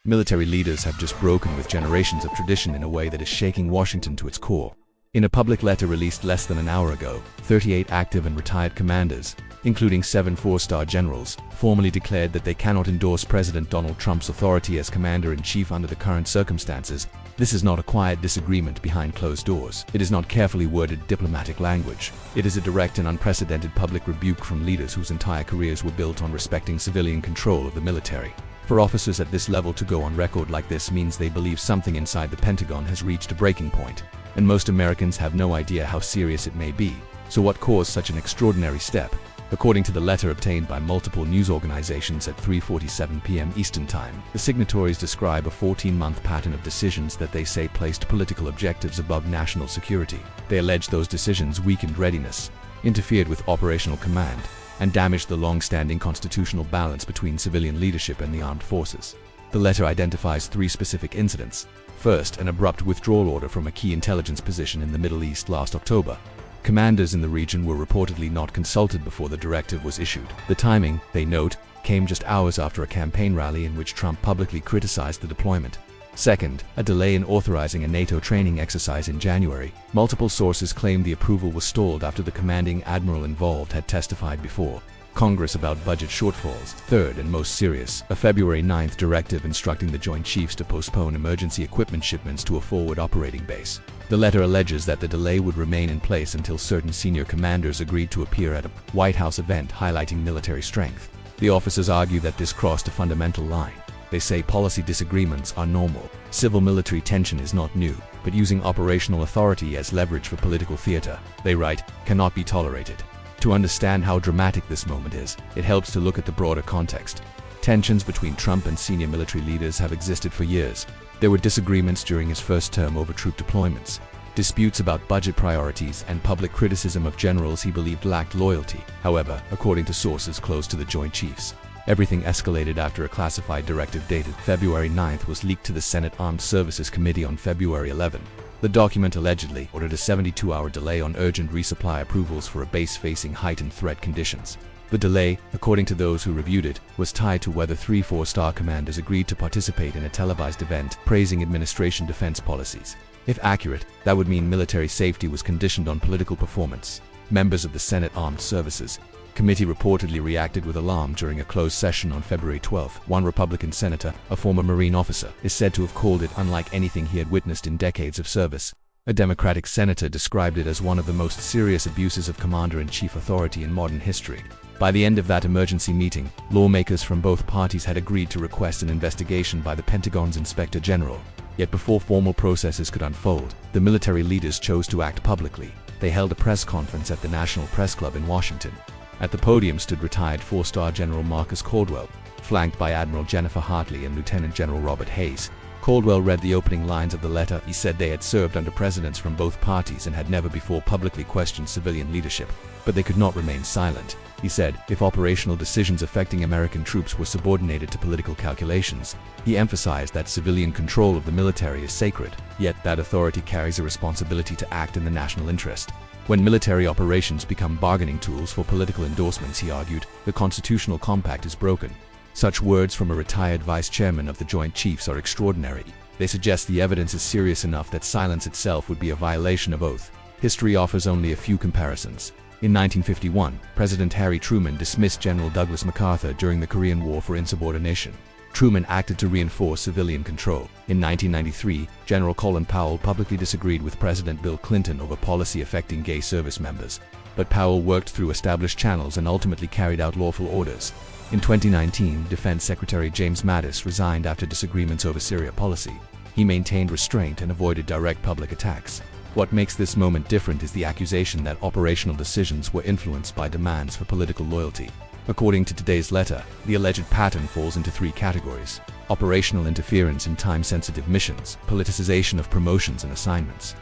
Military leaders have just broken with generations of tradition in a way that is shaking Washington to its core. In a public letter released less than an hour ago, 38 active and retired commanders, including 7 four-star generals, formally declared that they cannot endorse President Donald Trump's authority as commander-in-chief under the current circumstances. This is not a quiet disagreement behind closed doors. It is not carefully worded diplomatic language. It is a direct and unprecedented public rebuke from leaders whose entire careers were built on respecting civilian control of the military. For officers at this level to go on record like this means they believe something inside the Pentagon has reached a breaking point, and most Americans have no idea how serious it may be. So what caused such an extraordinary step? According to the letter obtained by multiple news organizations at 3:47 p.m. Eastern Time, the signatories describe a 14-month pattern of decisions that they say placed political objectives above national security. They allege those decisions weakened readiness, interfered with operational command, and damaged the long-standing constitutional balance between civilian leadership and the armed forces. The letter identifies 3 specific incidents. First, an abrupt withdrawal order from a key intelligence position in the Middle East last October. Commanders in the region were reportedly not consulted before the directive was issued. The timing, they note, came just hours after a campaign rally in which Trump publicly criticized the deployment. Second, a delay in authorizing a NATO training exercise in January. Multiple sources claimed the approval was stalled after the commanding admiral involved had testified before Congress about budget shortfalls. Third, and most serious, a February 9th directive instructing the Joint Chiefs to postpone emergency equipment shipments to a forward operating base. The letter alleges that the delay would remain in place until certain senior commanders agreed to appear at a White House event highlighting military strength. The officers argue that this crossed a fundamental line. They say policy disagreements are normal. Civil-military tension is not new, but using operational authority as leverage for political theater, they write, cannot be tolerated. To understand how dramatic this moment is, it helps to look at the broader context. Tensions between Trump and senior military leaders have existed for years. There were disagreements during his first term over troop deployments, disputes about budget priorities, and public criticism of generals he believed lacked loyalty. However, according to sources close to the Joint Chiefs, everything escalated after a classified directive dated February 9th was leaked to the Senate Armed Services Committee on February 11. The document allegedly ordered a 72-hour delay on urgent resupply approvals for a base facing heightened threat conditions. The delay, according to those who reviewed it, was tied to whether 3 four-star commanders agreed to participate in a televised event praising administration defense policies. If accurate, that would mean military safety was conditioned on political performance. Members of the Senate Armed Services Committee reportedly reacted with alarm during a closed session on February 12. One Republican senator, a former Marine officer, is said to have called it unlike anything he had witnessed in decades of service. A Democratic senator described it as one of the most serious abuses of commander-in-chief authority in modern history. By the end of that emergency meeting, lawmakers from both parties had agreed to request an investigation by the Pentagon's Inspector General. Yet before formal processes could unfold, the military leaders chose to act publicly. They held a press conference at the National Press Club in Washington. At the podium stood retired 4-star General Marcus Caldwell, flanked by Admiral Jennifer Hartley and Lieutenant General Robert Hayes. Caldwell read the opening lines of the letter. He said they had served under presidents from both parties and had never before publicly questioned civilian leadership, but they could not remain silent. He said, if operational decisions affecting American troops were subordinated to political calculations, he emphasized that civilian control of the military is sacred, yet that authority carries a responsibility to act in the national interest. When military operations become bargaining tools for political endorsements, he argued, the constitutional compact is broken. Such words from a retired vice chairman of the Joint Chiefs are extraordinary. They suggest the evidence is serious enough that silence itself would be a violation of oath. History offers only a few comparisons. In 1951, President Harry Truman dismissed General Douglas MacArthur during the Korean War for insubordination. Truman acted to reinforce civilian control. In 1993, General Colin Powell publicly disagreed with President Bill Clinton over policy affecting gay service members, but Powell worked through established channels and ultimately carried out lawful orders. In 2019, Defense Secretary James Mattis resigned after disagreements over Syria policy. He maintained restraint and avoided direct public attacks. What makes this moment different is the accusation that operational decisions were influenced by demands for political loyalty. According to today's letter, the alleged pattern falls into 3 categories: operational interference in time-sensitive missions, politicization of promotions and assignments,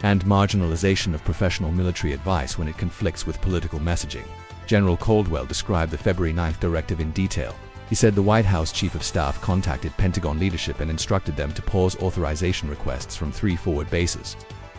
and marginalization of professional military advice when it conflicts with political messaging. General Caldwell described the February 9th directive in detail. He said the White House Chief of Staff contacted Pentagon leadership and instructed them to pause authorization requests from 3 forward bases.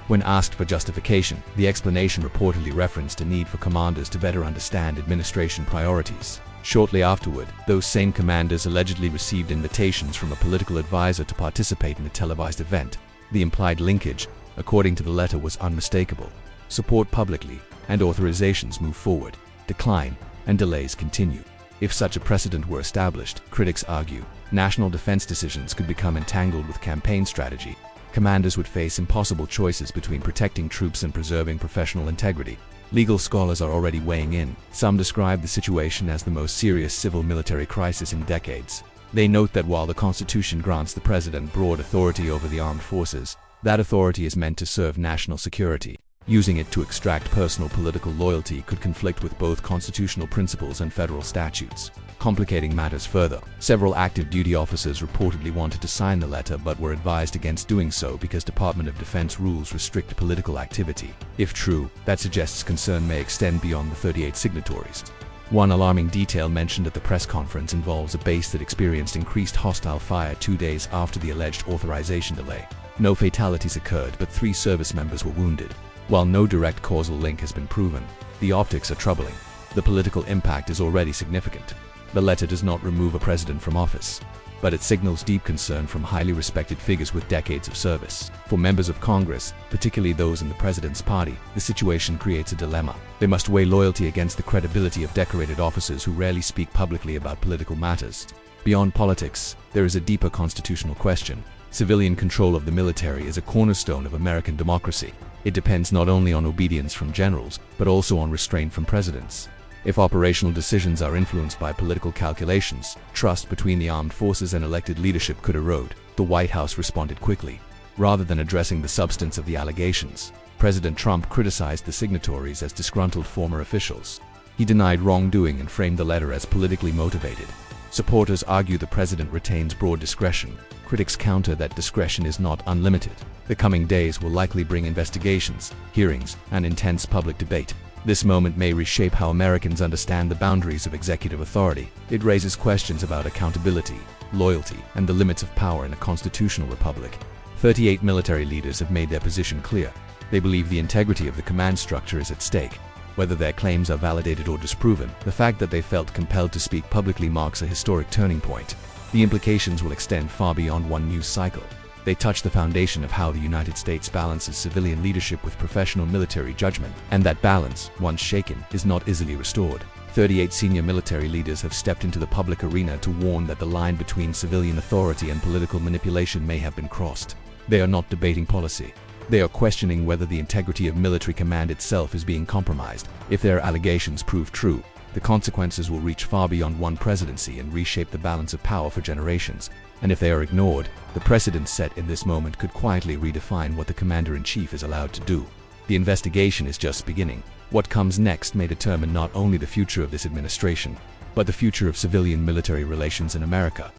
When asked for justification, the explanation reportedly referenced a need for commanders to better understand administration priorities. Shortly afterward, those same commanders allegedly received invitations from a political advisor to participate in a televised event. The implied linkage, according to the letter, was unmistakable. Support publicly, and authorizations move forward, decline, and delays continue. If such a precedent were established, critics argue, national defense decisions could become entangled with campaign strategy. Commanders would face impossible choices between protecting troops and preserving professional integrity. Legal scholars are already weighing in. Some describe the situation as the most serious civil-military crisis in decades. They note that while the Constitution grants the president broad authority over the armed forces, that authority is meant to serve national security. Using it to extract personal political loyalty could conflict with both constitutional principles and federal statutes. Complicating matters further, several active duty officers reportedly wanted to sign the letter but were advised against doing so because Department of Defense rules restrict political activity. If true, that suggests concern may extend beyond the 38 signatories. One alarming detail mentioned at the press conference involves a base that experienced increased hostile fire 2 days after the alleged authorization delay. No fatalities occurred, but 3 service members were wounded. While no direct causal link has been proven, the optics are troubling. The political impact is already significant. The letter does not remove a president from office, but it signals deep concern from highly respected figures with decades of service. For members of Congress, particularly those in the president's party, the situation creates a dilemma. They must weigh loyalty against the credibility of decorated officers who rarely speak publicly about political matters. Beyond politics, there is a deeper constitutional question. Civilian control of the military is a cornerstone of American democracy. It depends not only on obedience from generals, but also on restraint from presidents. If operational decisions are influenced by political calculations, trust between the armed forces and elected leadership could erode. The White House responded quickly. Rather than addressing the substance of the allegations, President Trump criticized the signatories as disgruntled former officials. He denied wrongdoing and framed the letter as politically motivated. Supporters argue the president retains broad discretion. Critics counter that discretion is not unlimited. The coming days will likely bring investigations, hearings, and intense public debate. This moment may reshape how Americans understand the boundaries of executive authority. It raises questions about accountability, loyalty, and the limits of power in a constitutional republic. 38 military leaders have made their position clear. They believe the integrity of the command structure is at stake. Whether their claims are validated or disproven, the fact that they felt compelled to speak publicly marks a historic turning point. The implications will extend far beyond one news cycle. They touch the foundation of how the United States balances civilian leadership with professional military judgment, and that balance, once shaken, is not easily restored. 38 senior military leaders have stepped into the public arena to warn that the line between civilian authority and political manipulation may have been crossed. They are not debating policy. They are questioning whether the integrity of military command itself is being compromised. If their allegations prove true, the consequences will reach far beyond one presidency and reshape the balance of power for generations. And if they are ignored, the precedent set in this moment could quietly redefine what the commander-in-chief is allowed to do. The investigation is just beginning. What comes next may determine not only the future of this administration, but the future of civilian-military relations in America.